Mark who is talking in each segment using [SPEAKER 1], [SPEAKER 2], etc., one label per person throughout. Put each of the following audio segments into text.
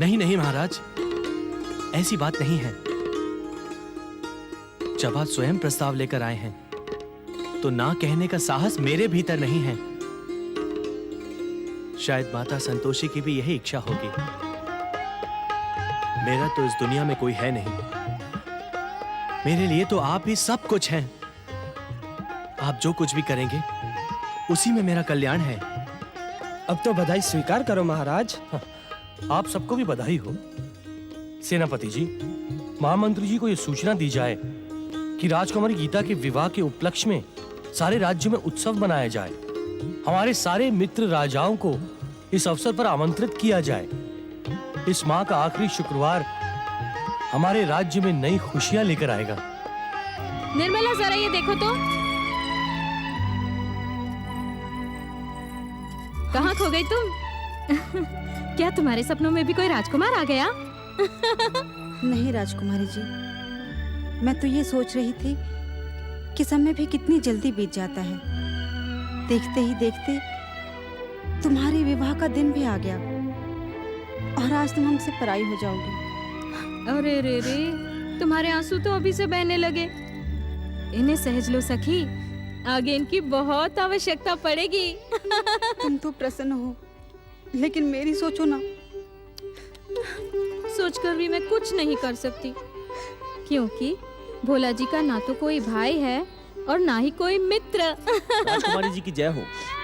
[SPEAKER 1] नहीं नहीं महाराज, ऐसी बात नहीं है। जब आप स्वयं प्रस्ताव लेकर आए हैं तो ना कहने का साहस मेरे भीतर नहीं है। शायद माता संतोषी की भी यही इच्छा होगी। मेरा तो इस दुनिया में कोई है नहीं। मेरे लिए तो आप ही सब कुछ हैं। आप जो कुछ भी करेंगे उसी में मेरा कल्याण है।
[SPEAKER 2] अब तो बधाई स्वीकार करो महाराज।
[SPEAKER 3] आप सबको भी बधाई हो। सेनापति जी, महामंत्री जी को यह सूचना दी जाए कि राजकुमारी गीता के विवाह के उपलक्ष्य में सारे राज्य में उत्सव मनाया जाए। हमारे सारे मित्र राजाओं को इस अवसर पर आमंत्रित किया जाए। इस माह का आखिरी शुक्रवार हमारे राज्य में नई खुशियां लेकर आएगा।
[SPEAKER 4] निर्मला, जरा ये देखो तो, कहाँ खो गई तुम? क्या तुम्हारे सपनों में भी कोई राजकुमार आ गया?
[SPEAKER 5] नहीं राजकुमारी जी, मैं तो ये सोच रही थी कि समय भी कितनी जल्दी बीत जाता है। देखते ही देखते तुम्हारे विवाह का दिन भी आ गया और आज तुम हमसे पराई हो जाओगी।
[SPEAKER 4] अरे रे रे, तुम्हारे आंसू तो अभी से बहने लगे। इन्हें सहज लो सखी, आगे इनकी बहुत आवश्यकता पड़ेगी।
[SPEAKER 5] तुम तो प्रसन्न हो, लेकिन मेरी सोचो ना।
[SPEAKER 4] सोचकर भी मैं कुछ नहीं कर सकती, क्योंकि भोला जी का ना तो कोई भाई है और ना ही कोई मित्र।
[SPEAKER 2] राजकुमारी जी की जय हो।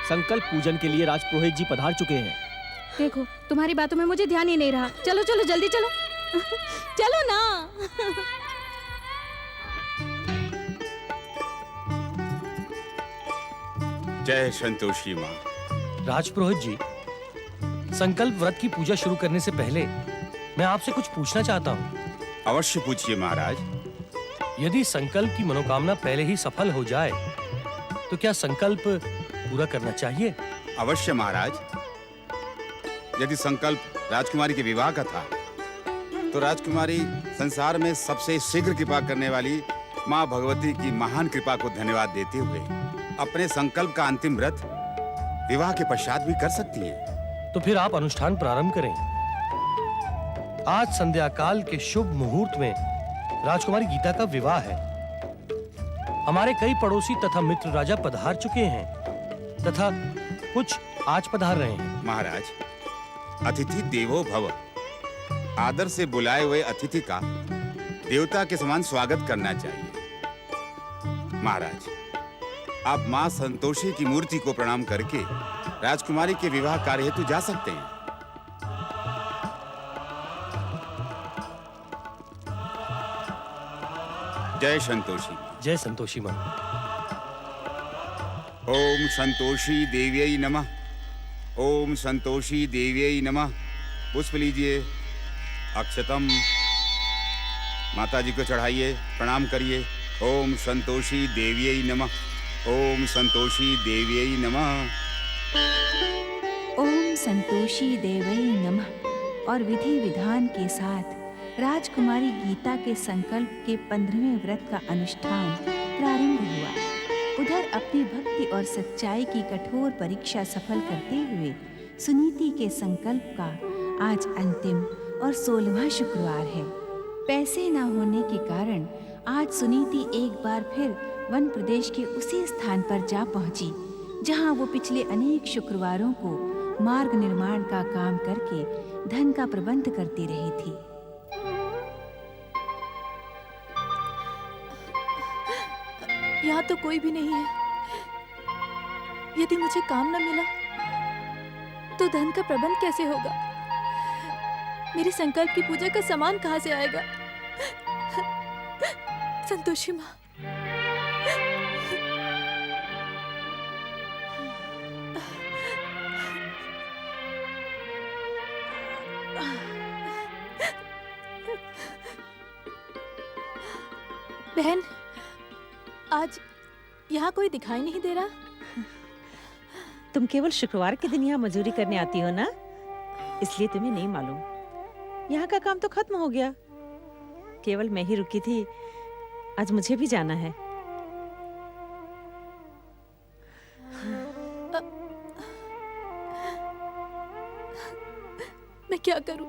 [SPEAKER 2] संकल्प पूजन के लिए राजपुरोहित जी पधार चुके हैं।
[SPEAKER 4] देखो, तुम्हारी बातों में मुझे ध्यान ही नहीं रहा। चलो चलो जल्दी चलो। चलो ना।
[SPEAKER 6] जय संतोषी माँ।
[SPEAKER 3] राजपुरोहित जी, संकल्प व्रत की पूजा शुरू करने से पहले मैं आपसे कुछ पूछना चाहता हूँ।
[SPEAKER 6] अवश्य पूछिए महाराज।
[SPEAKER 3] यदि संकल्प की मनोकामना पहले ही सफल हो जाए तो क्या संकल्प पूरा करना चाहिए?
[SPEAKER 6] अवश्य महाराज। यदि संकल्प राजकुमारी के विवाह का था तो राजकुमारी संसार में सबसे शीघ्र कृपा करने वाली माँ भगवती की महान कृपा को धन्यवाद देते हुए अपने संकल्प का अंतिम व्रत विवाह के पश्चात भी कर सकती हैं।
[SPEAKER 3] तो फिर आप अनुष्ठान प्रारंभ करें। आज संध्या काल के शुभ मुहूर्त में राजकुमारी गीता का विवाह है। हमारे कई पड़ोसी तथा मित्र राजा पधार चुके हैं तथा कुछ आज पधार रहे हैं।
[SPEAKER 6] महाराज, अतिथि देवो भव। आदर से बुलाए हुए अतिथि का देवता के समान स्वागत करना चाहिए। महाराज, आप मां संतोषी की मूर्ति को प्रणाम करके राजकुमारी के विवाह कार्य हेतु जा सकते हैं। जय संतोषी।
[SPEAKER 3] जय संतोषी मां।
[SPEAKER 6] ओम संतोषी देव्यै नमः। ओम संतोषी देव्यै नमः। पुष्प लीजिए, अक्षतम माता जी को चढ़ाइए, प्रणाम करिए। ओम संतोषी देव्यै नमः। ओम संतोषी देव्यै नमः।
[SPEAKER 7] ओम संतोषी देवै नमः। और विधि विधान के साथ राजकुमारी गीता के संकल्प के 15वें व्रत का अनुष्ठान प्रारंभ हुआ। उधर अपनी भक्ति और सच्चाई की कठोर परीक्षा सफल करते हुए सुनीति के संकल्प का आज अंतिम और 16वां शुक्रवार है। पैसे न होने के कारण आज सुनीति एक बार फिर वन प्रदेश के उसी स्थान पर जा पहुंची जहां वो पिछले अनेक शुक्रवारों को मार्ग निर्माण का काम करके धन का प्रबंध करती रही थी।
[SPEAKER 8] यहाँ तो कोई भी नहीं है। यदि मुझे काम न मिला तो धन का प्रबंध कैसे होगा? मेरे संकल्प की पूजा का सामान कहाँ से आएगा? संतोषी माँ, बहन, आज यहाँ कोई दिखाई नहीं दे रहा।
[SPEAKER 9] तुम केवल शुक्रवार के दिन यहाँ मजदूरी करने आती हो ना, इसलिए तुम्हें नहीं मालूम। यहाँ का काम तो खत्म हो गया, केवल मैं ही रुकी थी। आज मुझे भी जाना है।
[SPEAKER 8] मैं क्या करूं?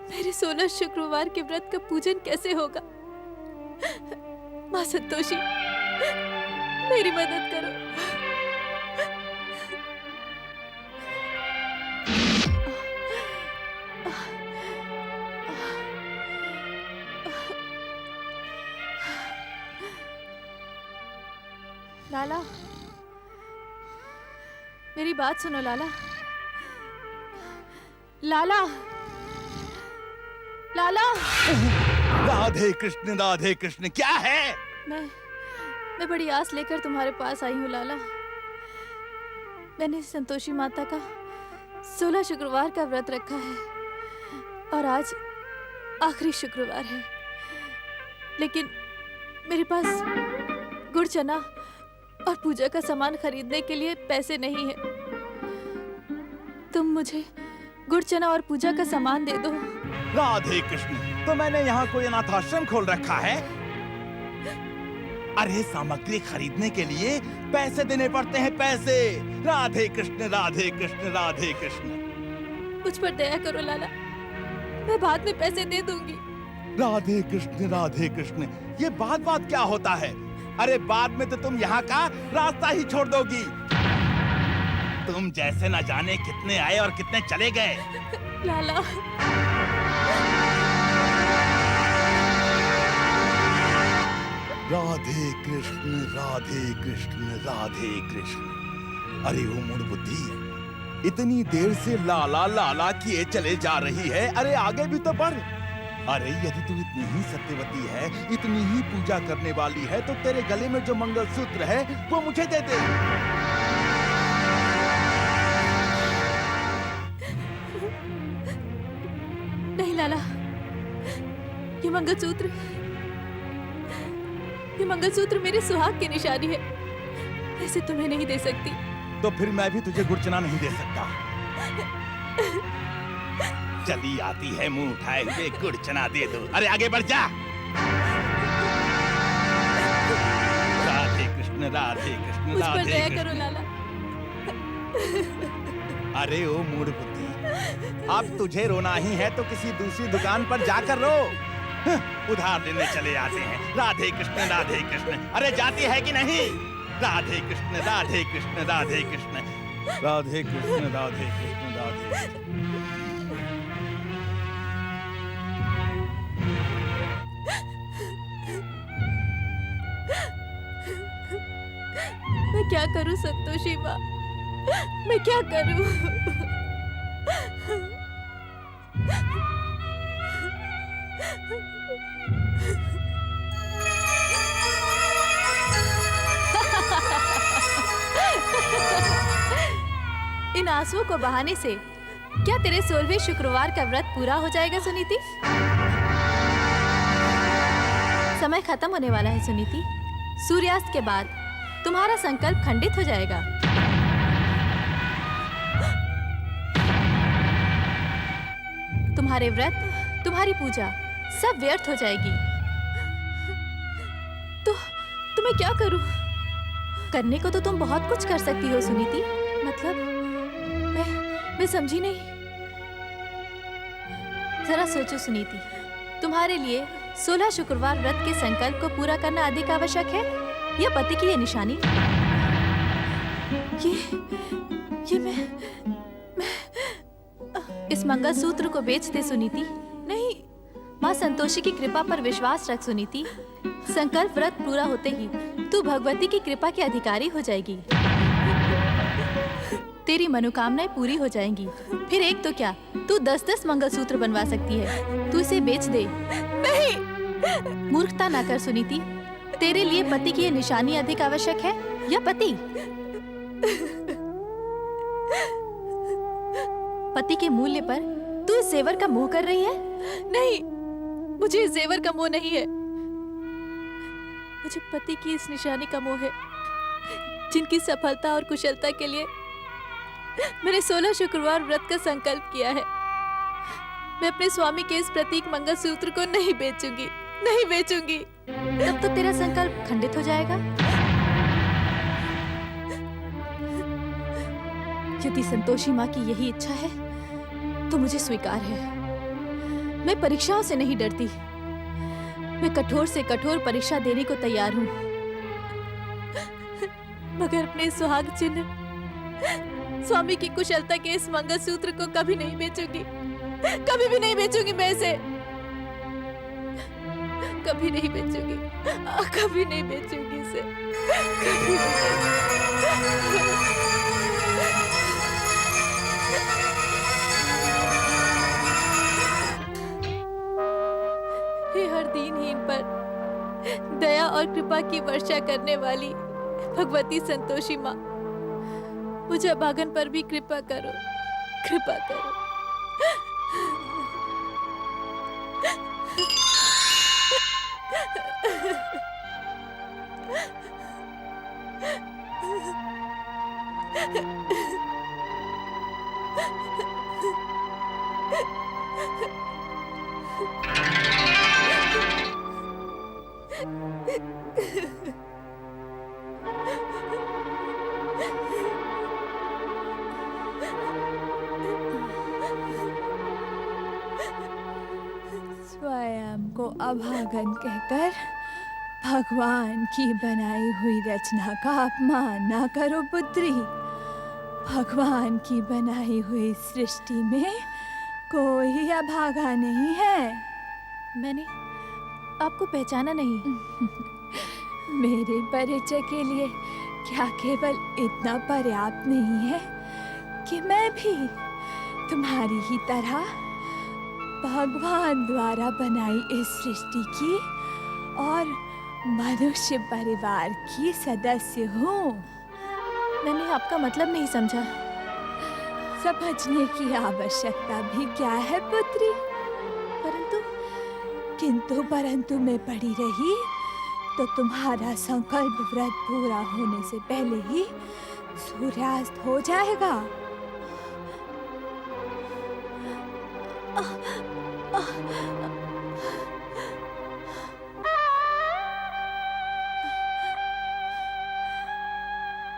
[SPEAKER 8] मेरे 16 शुक्रवार के व्रत का पूजन कैसे होगा? माँ संतोषी, मेरी मदद करो। लाला, मेरी बात सुनो लाला। लाला, लाला।
[SPEAKER 10] राधे कृष्ण, क्या है?
[SPEAKER 8] मैं बड़ी आस लेकर तुम्हारे पास आई हूँ लाला। मैंने संतोषी माता का 16 शुक्रवार का व्रत रखा है और आज आखिरी शुक्रवार है, लेकिन मेरे पास गुड़ चना और पूजा का सामान खरीदने के लिए पैसे नहीं है। तुम मुझे गुड़ चना और पूजा का सामान दे दो।
[SPEAKER 10] राधे कृष्ण, तो मैंने यहाँ कोई अनाथाश्रम खोल रखा है? अरे सामग्री खरीदने के लिए पैसे देने पड़ते हैं, पैसे। राधे कृष्ण, राधे कृष्ण, राधे कृष्ण।
[SPEAKER 8] मुझ पर दया करो लाला, मैं बाद में पैसे दे दूंगी।
[SPEAKER 10] राधे कृष्ण, ये बात क्या होता है? अरे बाद में तो तुम यहाँ का रास्ता ही छोड़ दोगी। तुम जैसे न जाने कितने आए और कितने चले गए।
[SPEAKER 8] लाला,
[SPEAKER 10] राधे कृष्ण, राधे कृष्ण, राधे कृष्ण। अरे ओ मूढ़ बुद्धि, इतनी देर से लाला लाला किए चले जा रही है। अरे आगे भी तो बढ़। अरे यदि तू इतनी ही सत्यवती है, इतनी ही पूजा करने वाली है, तो तेरे गले में जो मंगलसूत्र है वो मुझे दे दे।
[SPEAKER 8] नहीं लाला, ये मंगलसूत्र मेरे सुहाग की निशानी है, ऐसे तुम्हें नहीं दे सकती।
[SPEAKER 10] तो फिर मैं भी तुझे गुड़चना नहीं दे सकता। चली आती है मुंह उठाए हुए, गुड़चना दे दो। अरे आगे बढ़ जा। राधे कृष्ण, राधे कृष्ण,
[SPEAKER 8] मुझ पर
[SPEAKER 10] राधे
[SPEAKER 8] दया
[SPEAKER 10] कृष्ण।
[SPEAKER 8] करो लाला।
[SPEAKER 10] अरे ओ मूढ़ बुद्धि, अब तुझे रोना ही है तो किसी दूसरी दुकान पर जाकर रो। उधार लेने चले आते हैं। राधे कृष्ण, राधे कृष्ण। अरे जाती है कि नहीं? राधे कृष्ण, राधे कृष्ण, राधे कृष्ण, राधे कृष्ण, राधे कृष्ण, राधे कृष्ण।
[SPEAKER 8] मैं क्या करूं संतोषी माँ, मैं क्या करूं? इन आंसुओं को बहाने से क्या तेरे 16वें शुक्रवार का व्रत पूरा हो जाएगा सुनीति? समय खत्म होने वाला है सुनीति। सूर्यास्त के बाद तुम्हारा संकल्प खंडित हो जाएगा। तुम्हारे व्रत, तुम्हारी पूजा सब व्यर्थ हो जाएगी। तो मैं क्या करूं? करने को तो तुम बहुत कुछ कर सकती हो सुनीति। मतलब मैं समझी नहीं। जरा सोचो सुनीति, तुम्हारे लिए 16 शुक्रवार व्रत के संकल्प को पूरा करना अधिक आवश्यक है या पति की ये निशानी? ये मैं इस मंगलसूत्र को बेच दे सुनीति। नहीं, माँ संतोषी की कृपा पर विश्वास रख सुनीति। संकल्प व्रत पूरा होते ही तू भगवती की कृपा की अधिकारी हो जाएगी। तेरी मनोकामनाएं पूरी हो जाएंगी। फिर एक तो क्या, तू 10-10 मंगलसूत्र बनवा सकती है। तू इसे बेच दे। नहीं, मूर्खता ना कर सुनीति। तेरे लिए पति की ये निशानी अधिक आवश्यक है या पति? पति के मूल्य पर तू इस जेवर का मोह कर रही है? नहीं, मुझे इस जेवर का मोह नहीं है। मुझे पति की इस निशानी का मोह है, जिनकी सफलता और कुशलता के लिए मैंने 16 शुक्रवार व्रत का संकल्प किया है। मैं अपने स्वामी के इस प्रतीक मंगलसूत्र को नहीं बेचूंगी, नहीं बेचूंगी। तब तो तेरा संकल्प खंडित हो जाएगा। यदि संतोषी माँ की यही इच्छा है तो मुझे स्वीकार है। मैं परीक्षाओं से नहीं डरती। मैं कठोर से कठोर परीक्षा देने को तैयार हूँ, मगर अपने सुहाग चिन्ह स्वामी की कुशलता के इस मंगलसूत्र को कभी नहीं बेचूंगी। कभी भी नहीं बेचूंगी मैं इसे। कभी नहीं बेचूंगी। कभी नहीं बेचूंगी इसे। कभी हे हर दीनहीन पर दया और कृपा की वर्षा करने वाली भगवती संतोषी माँ, मुझे भागन पर भी कृपा करो, कृपा करो।
[SPEAKER 11] स्वयं को अभागन कहकर भगवान की बनाई हुई रचना का अपमान ना करो पुत्री। भगवान की बनाई हुई सृष्टि में कोई अभागा नहीं है।
[SPEAKER 8] मैंने आपको पहचाना नहीं।
[SPEAKER 11] मेरे परिचय के लिए क्या केवल इतना पर्याप्त नहीं है कि मैं भी तुम्हारी ही तरह भगवान द्वारा बनाई इस सृष्टि की और मनुष्य परिवार की सदस्य हूँ?
[SPEAKER 8] मैंने आपका मतलब नहीं समझा।
[SPEAKER 11] समझने की आवश्यकता भी क्या है पुत्री? किंतु परंतु में पड़ी रही तो तुम्हारा संकल्प व्रत पूरा होने से पहले ही सूर्यास्त हो जाएगा।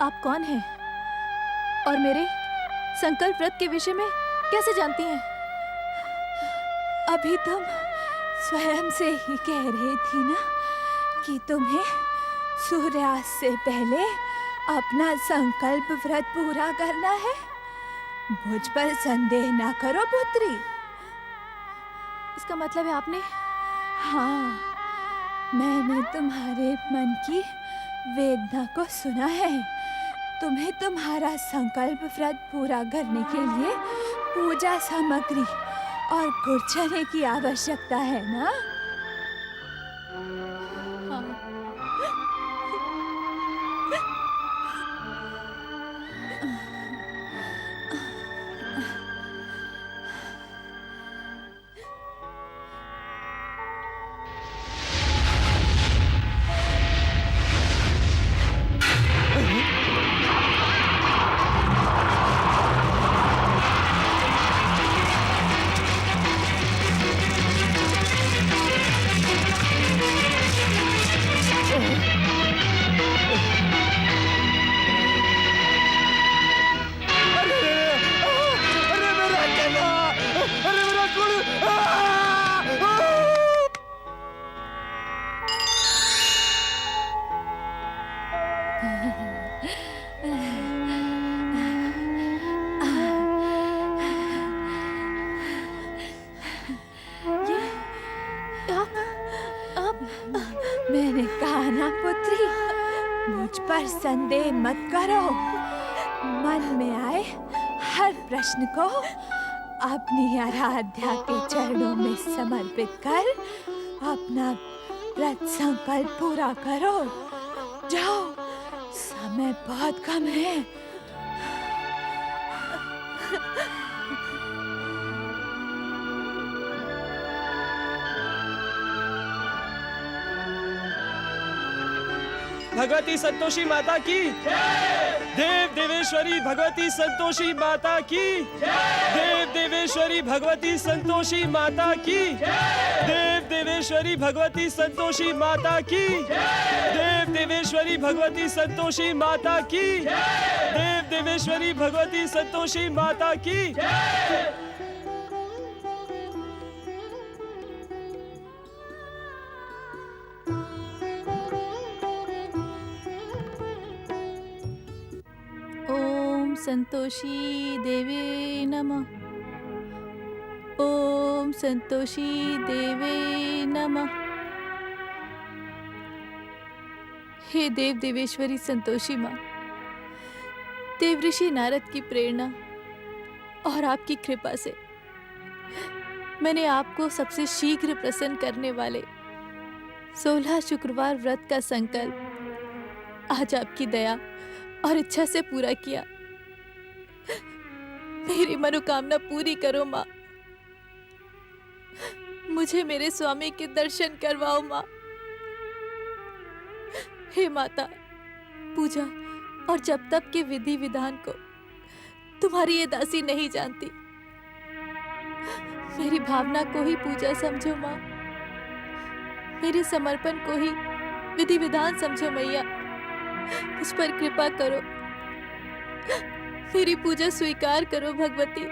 [SPEAKER 8] आप कौन हैं? और मेरे संकल्प व्रत के विषय में कैसे जानती हैं?
[SPEAKER 11] अभी तुम स्वयं से ही कह रही थी ना कि तुम्हें सूर्यास्त से पहले अपना संकल्प व्रत पूरा करना है। मुझ पर संदेह ना करो पुत्री।
[SPEAKER 8] इसका मतलब है आपने?
[SPEAKER 11] हाँ, मैंने तुम्हारे मन की वेदना को सुना है। तुम्हें तुम्हारा संकल्प व्रत पूरा करने के लिए पूजा सामग्री और गुड़ चने की आवश्यकता है ना?
[SPEAKER 8] हाँ।
[SPEAKER 11] मैंने कहा ना पुत्री, मुझ पर संदेह मत करो। मन में आए हर प्रश्न को अपनी आराध्या के चरणों में समर्पित कर अपना व्रत संकल्प पूरा करो। जाओ, समय बहुत कम है।
[SPEAKER 2] भगवती संतोषी माता की देव देवेश्वरी भगवती संतोषी माता की देव देवेश्वरी भगवती संतोषी माता की देव देवेश्वरी भगवती संतोषी माता की देव देवेश्वरी भगवती संतोषी माता की देव देवेश्वरी भगवती संतोषी माता की।
[SPEAKER 8] संतोषी देवे नमः। ओम संतोषी देवे नमः। हे देव देवेश्वरी संतोषी माँ, देवऋषि नारद की प्रेरणा और आपकी कृपा से मैंने आपको सबसे शीघ्र प्रसन्न करने वाले 16 शुक्रवार व्रत का संकल्प आज आपकी दया और इच्छा से पूरा किया। मेरी मनोकामना पूरी करो माँ। मुझे मेरे स्वामी के दर्शन करवाओ माँ। हे माता, पूजा और जप तप के विधि विधान को तुम्हारी ये दासी नहीं जानती। मेरी भावना को ही पूजा समझो माँ। मेरे समर्पण को ही विधि विधान समझो मैया। मुझ पर कृपा करो, मेरी पूजा स्वीकार करो भगवती।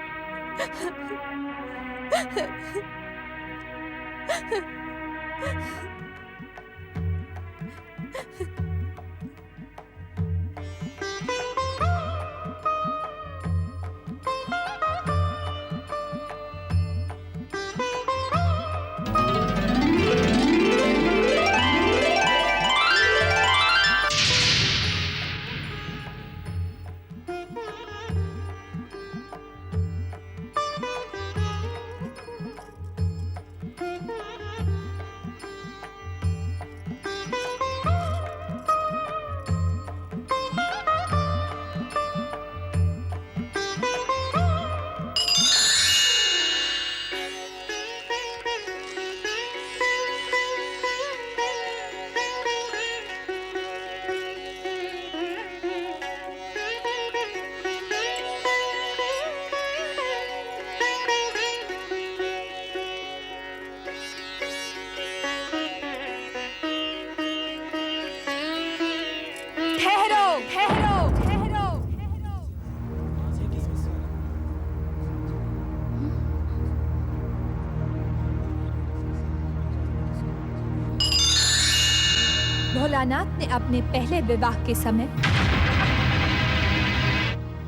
[SPEAKER 8] भोलानाथ ने अपने पहले विवाह के समय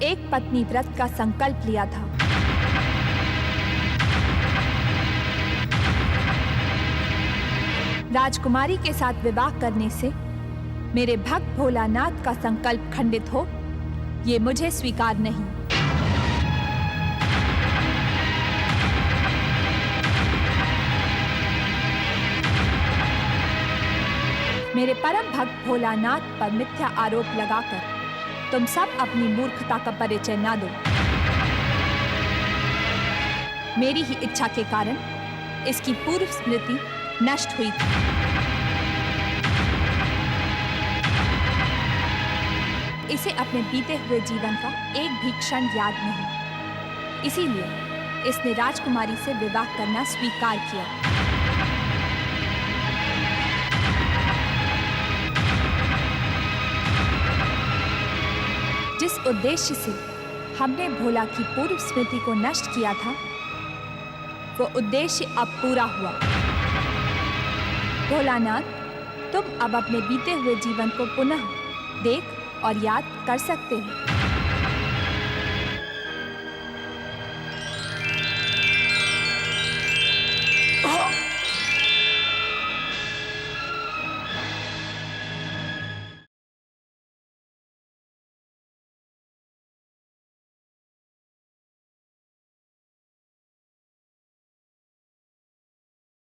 [SPEAKER 8] एक पत्नी व्रत का संकल्प लिया था। राजकुमारी के साथ विवाह करने से मेरे भक्त भोलानाथ का संकल्प खंडित हो, ये मुझे स्वीकार नहीं। मेरे परम भक्त भोलानाथ पर मिथ्या आरोप लगाकर तुम सब अपनी मूर्खता का परिचय ना दो। मेरी ही इच्छा के कारण इसकी पूर्व स्मृति नष्ट हुई थी। इसे अपने बीते हुए जीवन का एक भी क्षण याद नहीं, इसीलिए इसने राजकुमारी से विवाह करना स्वीकार किया। जिस उद्देश्य से हमने भोला की पूर्व स्मृति को नष्ट किया था, वो उद्देश्य अब पूरा हुआ। भोलानाथ, तुम अब अपने बीते हुए जीवन को पुनः देख और याद कर सकते हो।